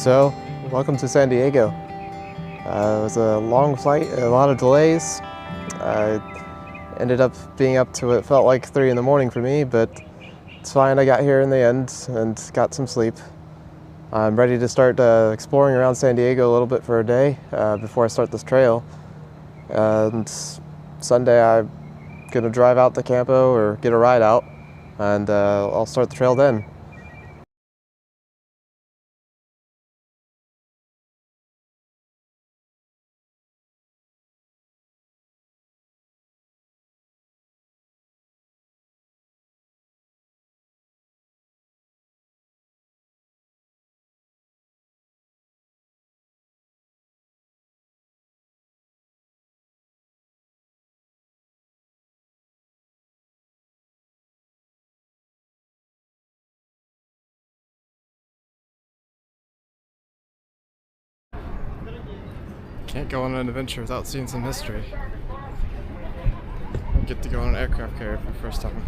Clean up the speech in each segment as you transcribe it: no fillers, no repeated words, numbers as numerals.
So, welcome to San Diego. It was a long flight, a lot of delays. I ended up being up to what felt like 3 in the morning for me, but it's fine. I got here in the end and got some sleep. I'm ready to start exploring around San Diego a little bit for a day before I start this trail. And Sunday I'm gonna drive out to Campo or get a ride out, and I'll start the trail then. Can't go on an adventure without seeing some history. I get to go on an aircraft carrier for the first time.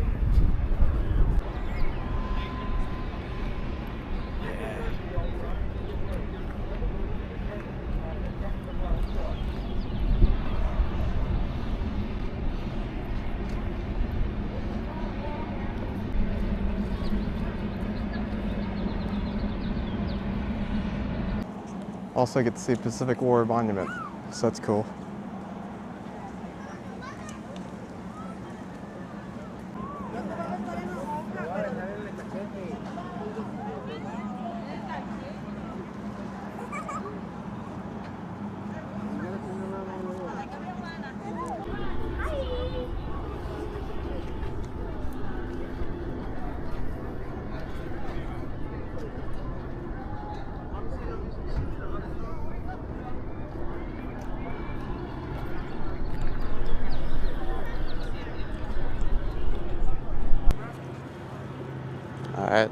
Also get to see Pacific War Monument, so that's cool. Alright,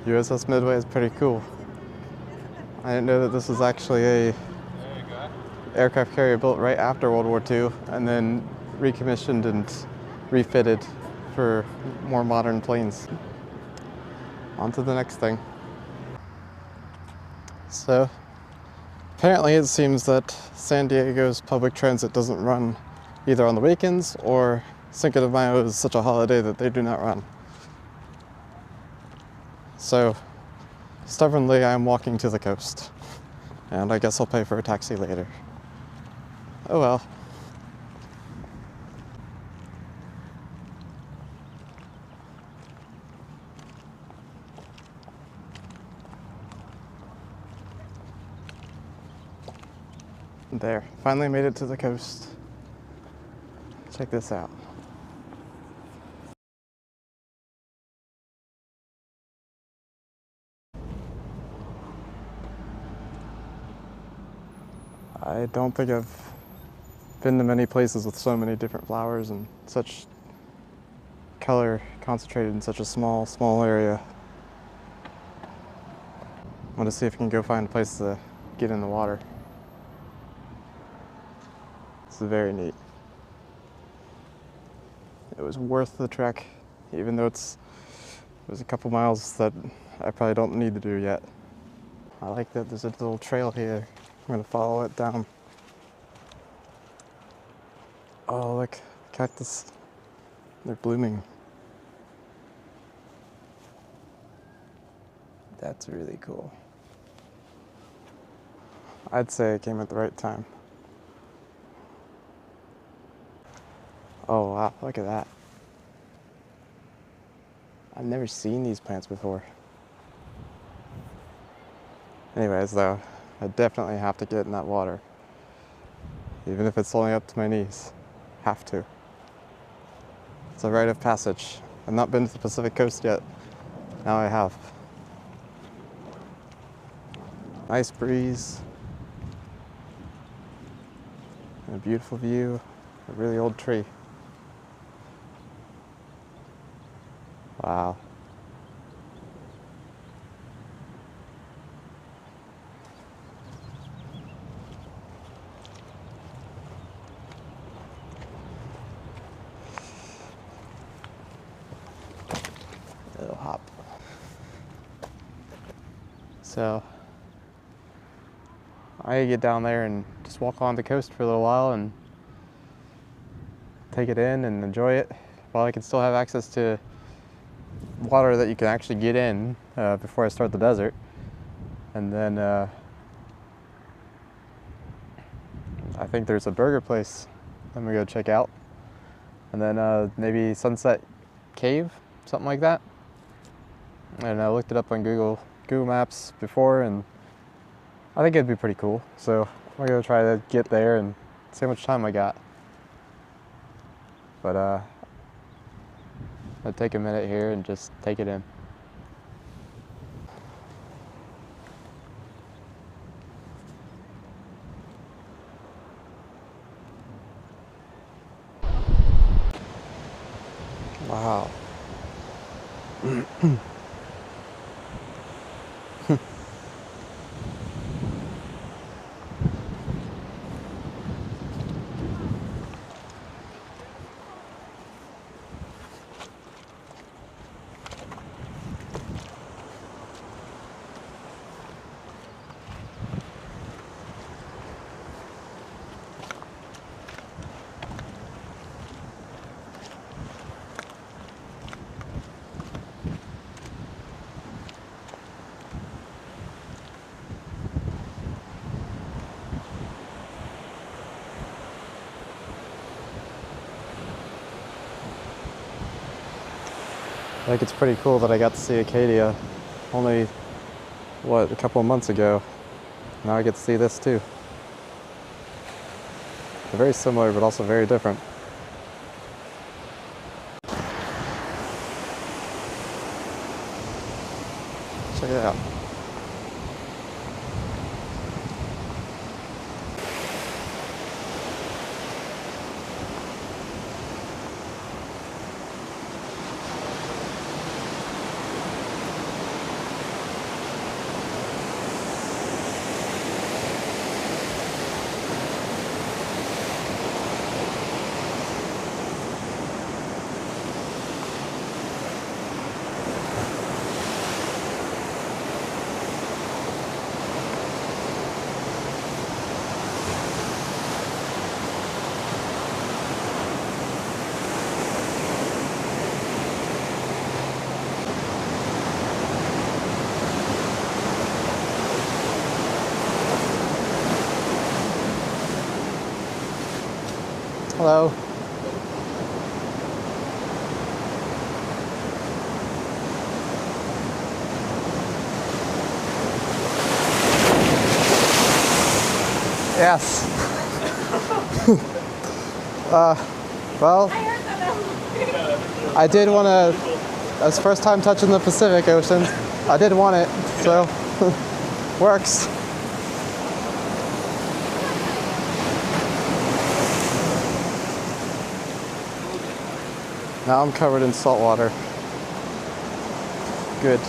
USS Midway is pretty cool. I didn't know that this was actually a aircraft carrier built right after World War II and then recommissioned and refitted for more modern planes. On to the next thing. So, apparently it seems that San Diego's public transit doesn't run either on the weekends or Cinco de Mayo is such a holiday that they do not run. So, stubbornly, I'm walking to the coast, and I guess I'll pay for a taxi later. Oh well. There, finally made it to the coast. Check this out. I don't think I've been to many places with so many different flowers and such color concentrated in such a small area. I want to see if I can go find a place to get in the water. This is very neat. It was worth the trek, even though it was a couple miles that I probably don't need to do yet. I like that there's a little trail here. I'm gonna follow it down. Oh, look, cactus. They're blooming. That's really cool. I'd say it came at the right time. Oh wow, look at that. I've never seen these plants before. Anyways though, I definitely have to get in that water. Even if it's only up to my knees. Have to. It's a rite of passage. I've not been to the Pacific Coast yet. Now I have. Nice breeze. And a beautiful view. A really old tree. Wow. Little hop. So I get down there and just walk along the coast for a little while and take it in and enjoy it while I can still have access to water that you can actually get in before I start the desert. And then I think there's a burger place I'm gonna go check out. And then maybe Sunset Cave, something like that. And I looked it up on Google Maps before, and I think it'd be pretty cool. So I'm gonna try to get there and see how much time I got. But I'll take a minute here and just take it in. Wow. I think it's pretty cool that I got to see Acadia only, a couple of months ago. Now I get to see this too. They're very similar, but also very different. Check it out. Hello. Yes. Well, I did want to, as first time touching the Pacific Ocean, I did want it, so works. Now I'm covered in salt water. Good.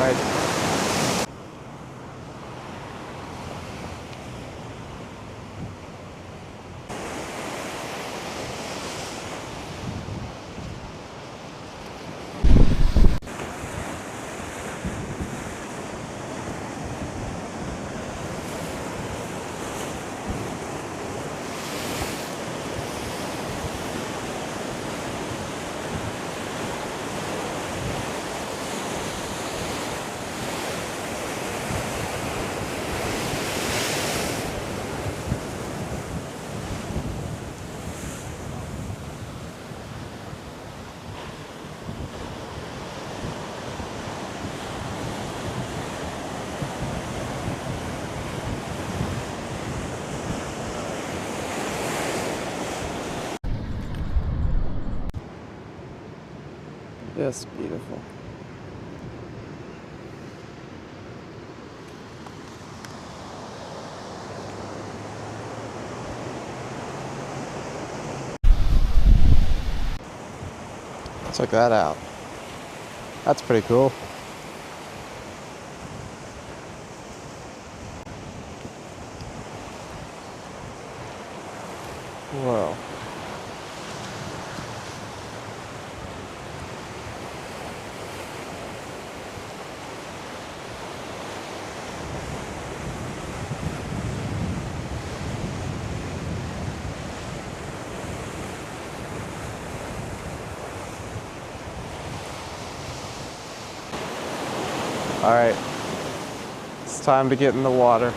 Right. Just beautiful. Check that out. That's pretty cool. Whoa. All right, it's time to get in the water.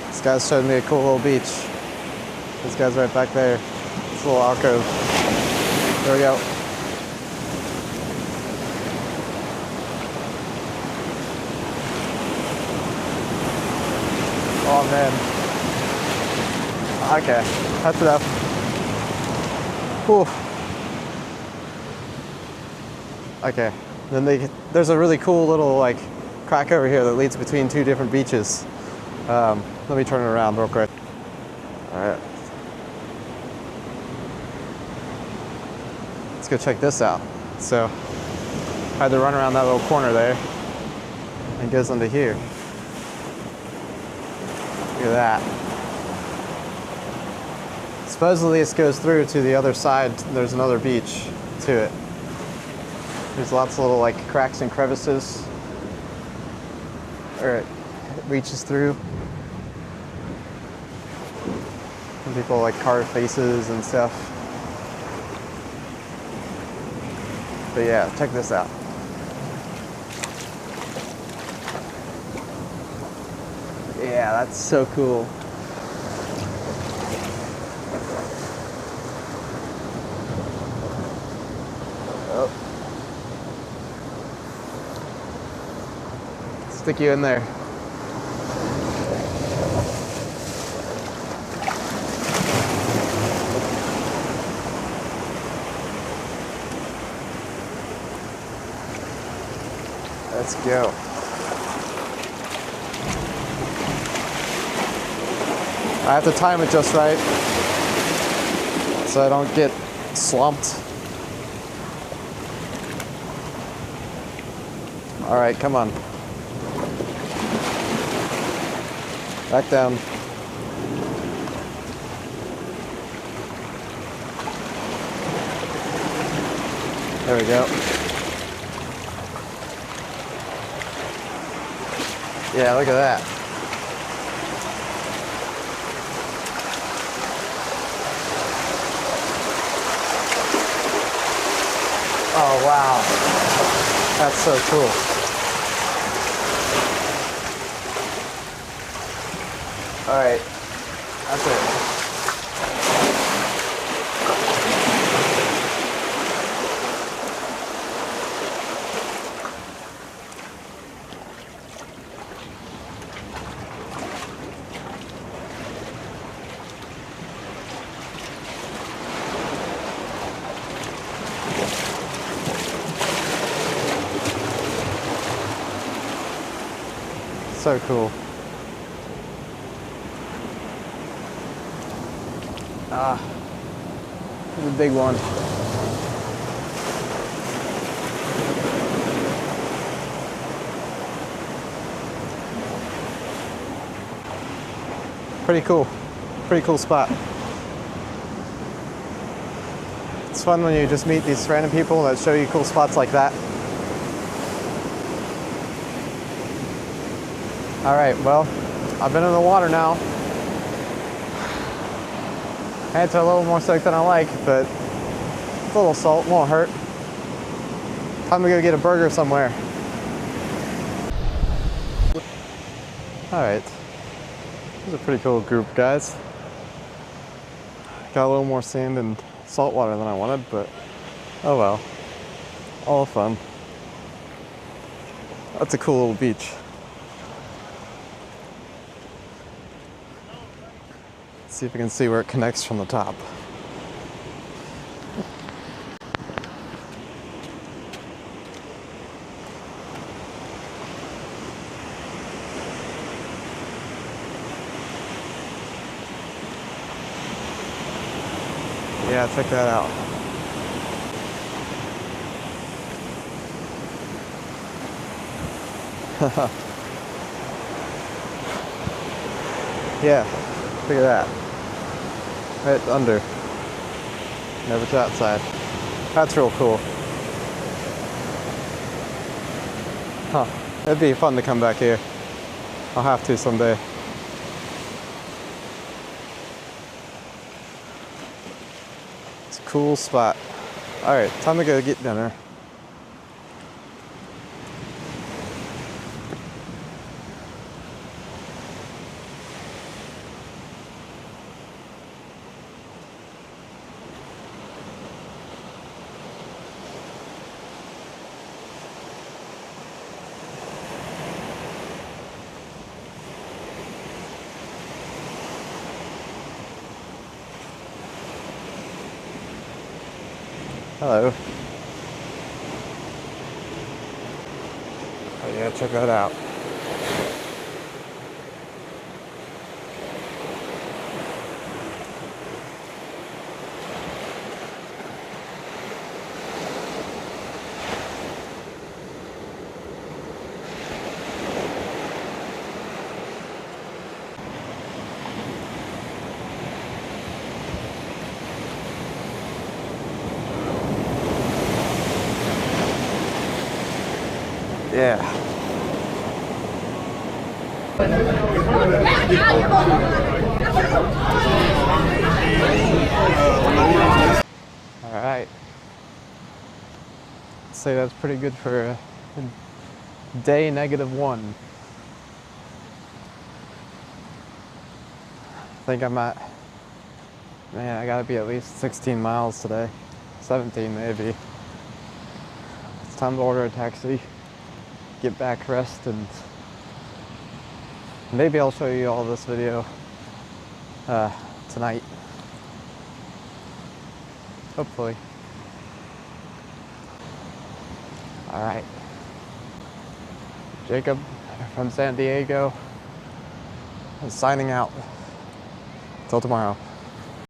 This guy's showed me a cool little beach. This guy's right back there. It's a little alcove. There we go. Oh man. Okay, that's enough. Whew. Okay, then there's a really cool little like crack over here that leads between two different beaches. Let me turn it around real quick. All right. Let's go check this out. So, I had to run around that little corner there and it goes into here. Look at that. Supposedly this goes through to the other side. There's another beach to it. There's lots of little like cracks and crevices where it reaches through. And people like carve faces and stuff. But yeah, check this out. Yeah, that's so cool. Oh. Stick you in there. Let's go. I have to time it just right so I don't get slumped. All right, come on. Back down. There we go. Yeah, look at that. Oh, wow. That's so cool. All right, that's it. So cool. Ah, this is a big one. Pretty cool spot. It's fun when you just meet these random people that show you cool spots like that. All right, well, I've been in the water now. Hands are a little more soaked than I like, but it's a little salt, won't hurt. Time to go get a burger somewhere. All right, this is a pretty cool group, guys. Got a little more sand and salt water than I wanted, but oh well, all fun. That's a cool little beach. See if we can see where it connects from the top. Yeah, check that out. Yeah, look at that. Right under. Never to that side. That's real cool. Huh. It'd be fun to come back here. I'll have to someday. It's a cool spot. Alright, time to go get dinner. Hello. Oh yeah, check that out. Yeah. All right. I'd say that's pretty good for day -1. I think I'm at, man, I gotta be at least 16 miles today. 17 maybe. It's time to order a taxi, get back, rest, and maybe I'll show you all this video tonight. Hopefully. All right. Jacob from San Diego is signing out. Till tomorrow.